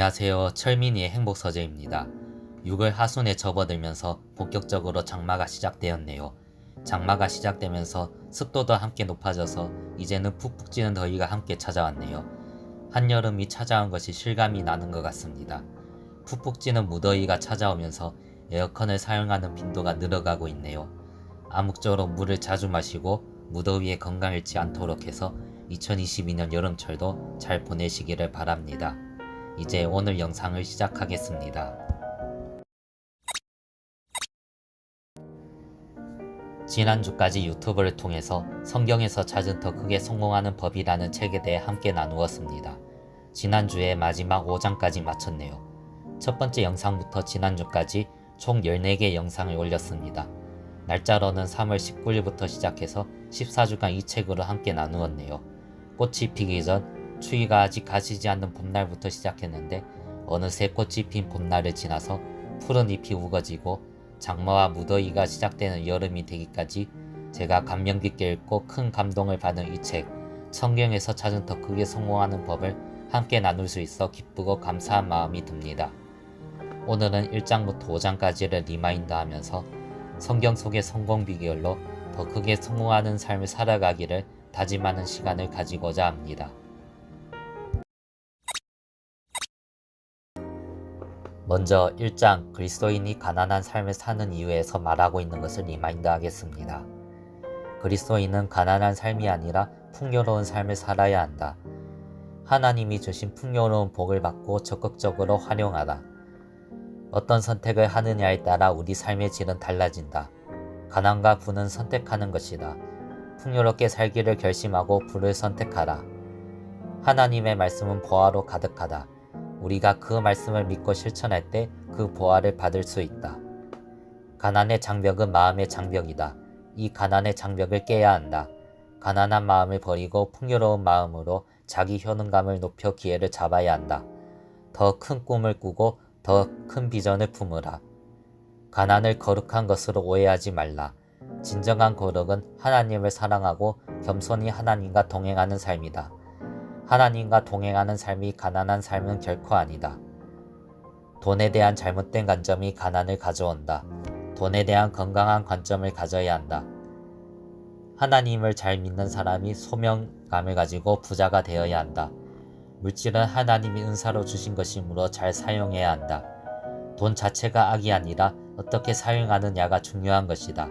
안녕하세요. 철민이의 행복서재입니다. 6월 하순에 접어들면서 본격적으로 장마가 시작되었네요. 장마가 시작되면서 습도도 함께 높아져서 이제는 푹푹 찌는 더위가 함께 찾아왔네요. 한여름이 찾아온 것이 실감이 나는 것 같습니다. 푹푹 찌는 무더위가 찾아오면서 에어컨을 사용하는 빈도가 늘어가고 있네요. 암묵적으로 물을 자주 마시고 무더위에 건강 잃지 않도록 해서 2022년 여름철도 잘 보내시기를 바랍니다. 이제 오늘 영상을 시작하겠습니다. 지난주까지 유튜브를 통해서 성경에서 찾은 더 크게 성공하는 법이라는 책에 대해 함께 나누었습니다. 지난주에 마지막 5장까지 마쳤네요. 첫 번째 영상부터 지난주까지 총 14개 영상을 올렸습니다. 날짜로는 3월 19일부터 시작해서 14주간 이 책으로 함께 나누었네요. 꽃이 피기 전 추위가 아직 가시지 않는 봄날부터 시작했는데 어느새 꽃이 핀 봄날을 지나서 푸른 잎이 우거지고 장마와 무더위가 시작되는 여름이 되기까지 제가 감명 깊게 읽고 큰 감동을 받은 이 책, 성경에서 찾은 더 크게 성공하는 법을 함께 나눌 수 있어 기쁘고 감사한 마음이 듭니다. 오늘은 1장부터 5장까지를 리마인드하면서 성경 속의 성공 비결로 더 크게 성공하는 삶을 살아가기를 다짐하는 시간을 가지고자 합니다. 먼저 1장 그리스도인이 가난한 삶을 사는 이유에서 말하고 있는 것을 리마인드 하겠습니다. 그리스도인은 가난한 삶이 아니라 풍요로운 삶을 살아야 한다. 하나님이 주신 풍요로운 복을 받고 적극적으로 활용하라. 어떤 선택을 하느냐에 따라 우리 삶의 질은 달라진다. 가난과 부는 선택하는 것이다. 풍요롭게 살기를 결심하고 부를 선택하라. 하나님의 말씀은 보화로 가득하다. 우리가 그 말씀을 믿고 실천할 때 그 보화를 받을 수 있다. 가난의 장벽은 마음의 장벽이다. 이 가난의 장벽을 깨야 한다. 가난한 마음을 버리고 풍요로운 마음으로 자기 효능감을 높여 기회를 잡아야 한다. 더 큰 꿈을 꾸고 더 큰 비전을 품으라. 가난을 거룩한 것으로 오해하지 말라. 진정한 거룩은 하나님을 사랑하고 겸손히 하나님과 동행하는 삶이다. 하나님과 동행하는 삶이 가난한 삶은 결코 아니다. 돈에 대한 잘못된 관점이 가난을 가져온다. 돈에 대한 건강한 관점을 가져야 한다. 하나님을 잘 믿는 사람이 소명감을 가지고 부자가 되어야 한다. 물질은 하나님이 은사로 주신 것이므로 잘 사용해야 한다. 돈 자체가 악이 아니라 어떻게 사용하느냐가 중요한 것이다.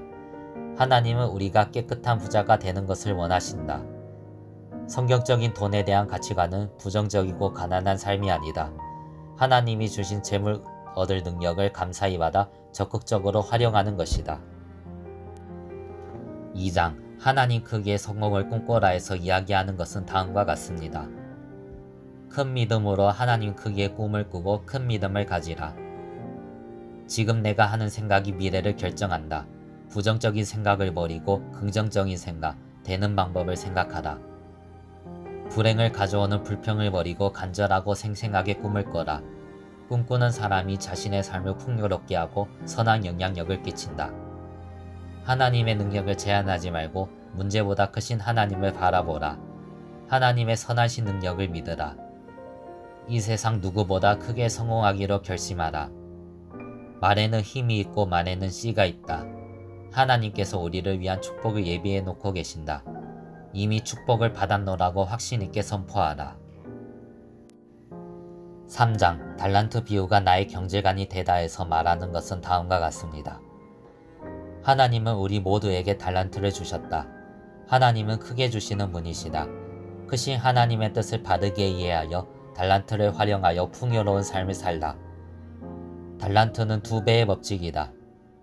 하나님은 우리가 깨끗한 부자가 되는 것을 원하신다. 성경적인 돈에 대한 가치관은 부정적이고 가난한 삶이 아니다. 하나님이 주신 재물 얻을 능력을 감사히 받아 적극적으로 활용하는 것이다. 2장 하나님 크기의 성공을 꿈꿔라에서 이야기하는 것은 다음과 같습니다. 큰 믿음으로 하나님 크기의 꿈을 꾸고 큰 믿음을 가지라. 지금 내가 하는 생각이 미래를 결정한다. 부정적인 생각을 버리고 긍정적인 생각, 되는 방법을 생각하라. 불행을 가져오는 불평을 버리고 간절하고 생생하게 꿈을 꿔라. 꿈꾸는 사람이 자신의 삶을 풍요롭게 하고 선한 영향력을 끼친다. 하나님의 능력을 제한하지 말고 문제보다 크신 하나님을 바라보라. 하나님의 선하신 능력을 믿으라. 이 세상 누구보다 크게 성공하기로 결심하라. 말에는 힘이 있고 말에는 씨가 있다. 하나님께서 우리를 위한 축복을 예비해 놓고 계신다. 이미 축복을 받았노라고 확신 있게 선포하라. 3장 달란트 비유가 나의 경제관이 되다에서 말하는 것은 다음과 같습니다. 하나님은 우리 모두에게 달란트를 주셨다. 하나님은 크게 주시는 분이시다. 크신 하나님의 뜻을 바르게 이해하여 달란트를 활용하여 풍요로운 삶을 살라. 달란트는 2배의 법칙이다.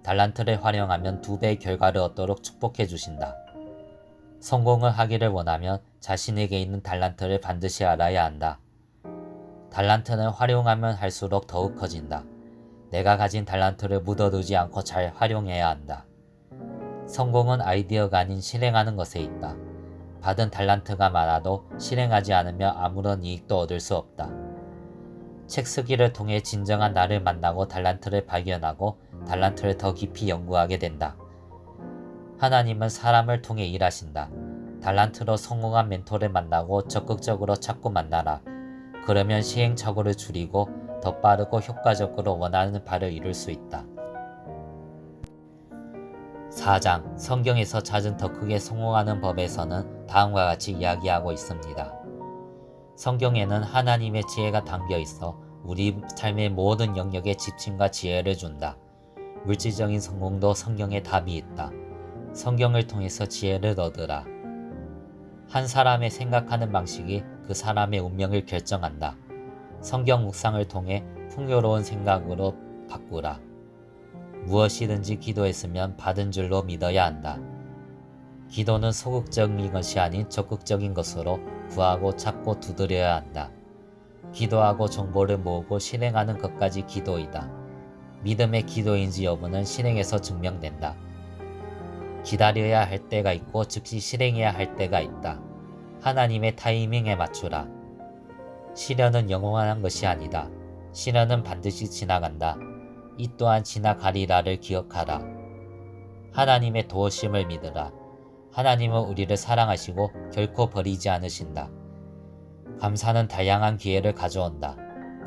달란트를 활용하면 2배의 결과를 얻도록 축복해 주신다. 성공을 하기를 원하면 자신에게 있는 달란트를 반드시 알아야 한다. 달란트는 활용하면 할수록 더욱 커진다. 내가 가진 달란트를 묻어두지 않고 잘 활용해야 한다. 성공은 아이디어가 아닌 실행하는 것에 있다. 받은 달란트가 많아도 실행하지 않으면 아무런 이익도 얻을 수 없다. 책 쓰기를 통해 진정한 나를 만나고 달란트를 발견하고 달란트를 더 깊이 연구하게 된다. 하나님은 사람을 통해 일하신다. 달란트로 성공한 멘토를 만나고 적극적으로 찾고 만나라. 그러면 시행착오를 줄이고 더 빠르고 효과적으로 원하는 바를 이룰 수 있다. 4장 성경에서 찾은 더 크게 성공하는 법에서는 다음과 같이 이야기하고 있습니다. 성경에는 하나님의 지혜가 담겨 있어 우리 삶의 모든 영역에 집중과 지혜를 준다. 물질적인 성공도 성경에 답이 있다. 성경을 통해서 지혜를 얻으라. 한 사람의 생각하는 방식이 그 사람의 운명을 결정한다. 성경 묵상을 통해 풍요로운 생각으로 바꾸라. 무엇이든지 기도했으면 받은 줄로 믿어야 한다. 기도는 소극적인 것이 아닌 적극적인 것으로 구하고 찾고 두드려야 한다. 기도하고 정보를 모으고 실행하는 것까지 기도이다. 믿음의 기도인지 여부는 실행에서 증명된다. 기다려야 할 때가 있고 즉시 실행해야 할 때가 있다. 하나님의 타이밍에 맞추라. 시련은 영원한 것이 아니다. 시련은 반드시 지나간다. 이 또한 지나가리라를 기억하라. 하나님의 도우심을 믿으라. 하나님은 우리를 사랑하시고 결코 버리지 않으신다. 감사는 다양한 기회를 가져온다.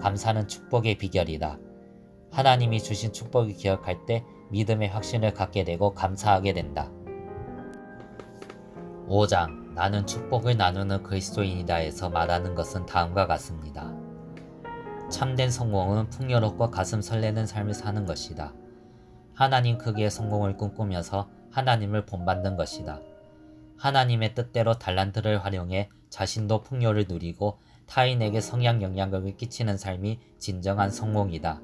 감사는 축복의 비결이다. 하나님이 주신 축복을 기억할 때 믿음의 확신을 갖게 되고 감사하게 된다. 5장 나는 축복을 나누는 그리스도인이다에서 말하는 것은 다음과 같습니다. 참된 성공은 풍요롭고 가슴 설레는 삶을 사는 것이다. 하나님 크기의 성공을 꿈꾸면서 하나님을 본받는 것이다. 하나님의 뜻대로 달란트를 활용해 자신도 풍요를 누리고 타인에게 성향 영향력을 끼치는 삶이 진정한 성공이다.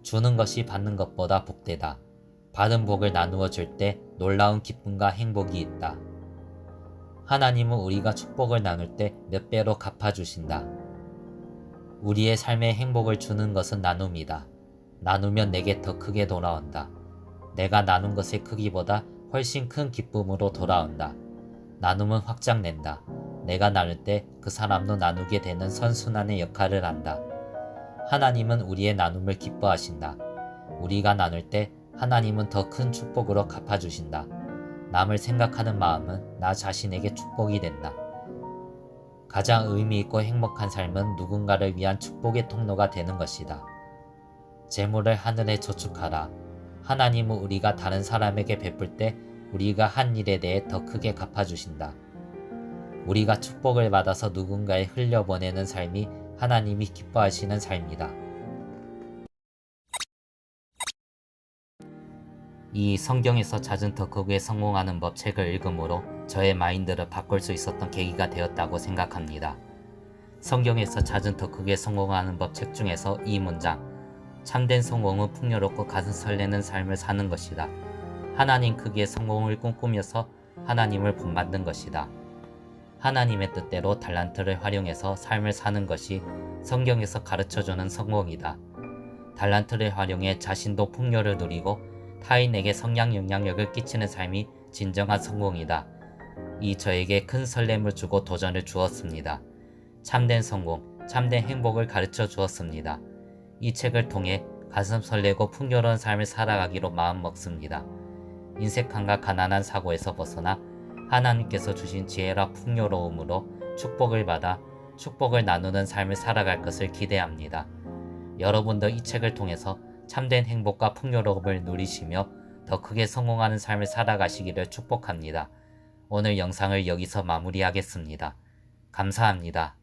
주는 것이 받는 것보다 복되다. 받은 복을 나누어 줄 때 놀라운 기쁨과 행복이 있다. 하나님은 우리가 축복을 나눌 때 몇 배로 갚아주신다. 우리의 삶에 행복을 주는 것은 나눔이다. 나누면 내게 더 크게 돌아온다. 내가 나눈 것의 크기보다 훨씬 큰 기쁨으로 돌아온다. 나눔은 확장된다. 내가 나눌 때 그 사람도 나누게 되는 선순환의 역할을 한다. 하나님은 우리의 나눔을 기뻐하신다. 우리가 나눌 때 하나님은 더 큰 축복으로 갚아주신다. 남을 생각하는 마음은 나 자신에게 축복이 된다. 가장 의미있고 행복한 삶은 누군가를 위한 축복의 통로가 되는 것이다. 재물을 하늘에 저축하라. 하나님은 우리가 다른 사람에게 베풀 때 우리가 한 일에 대해 더 크게 갚아주신다. 우리가 축복을 받아서 누군가에 흘려보내는 삶이 하나님이 기뻐하시는 삶이다. 이 성경에서 찾은 더 크게 성공하는 법 책을 읽음으로 저의 마인드를 바꿀 수 있었던 계기가 되었다고 생각합니다. 성경에서 찾은 더 크게 성공하는 법 책 중에서 이 문장 참된 성공은 풍요롭고 가슴 설레는 삶을 사는 것이다. 하나님 크기의 성공을 꿈꾸면서 하나님을 본받는 것이다. 하나님의 뜻대로 달란트를 활용해서 삶을 사는 것이 성경에서 가르쳐주는 성공이다. 달란트를 활용해 자신도 풍요를 누리고 타인에게 성향 영향력을 끼치는 삶이 진정한 성공이다. 이 저에게 큰 설렘을 주고 도전을 주었습니다. 참된 성공, 참된 행복을 가르쳐 주었습니다. 이 책을 통해 가슴 설레고 풍요로운 삶을 살아가기로 마음먹습니다. 인색함과 가난한 사고에서 벗어나 하나님께서 주신 지혜와 풍요로움으로 축복을 받아 축복을 나누는 삶을 살아갈 것을 기대합니다. 여러분도 이 책을 통해서 참된 행복과 풍요로움을 누리시며 더 크게 성공하는 삶을 살아가시기를 축복합니다. 오늘 영상을 여기서 마무리하겠습니다. 감사합니다.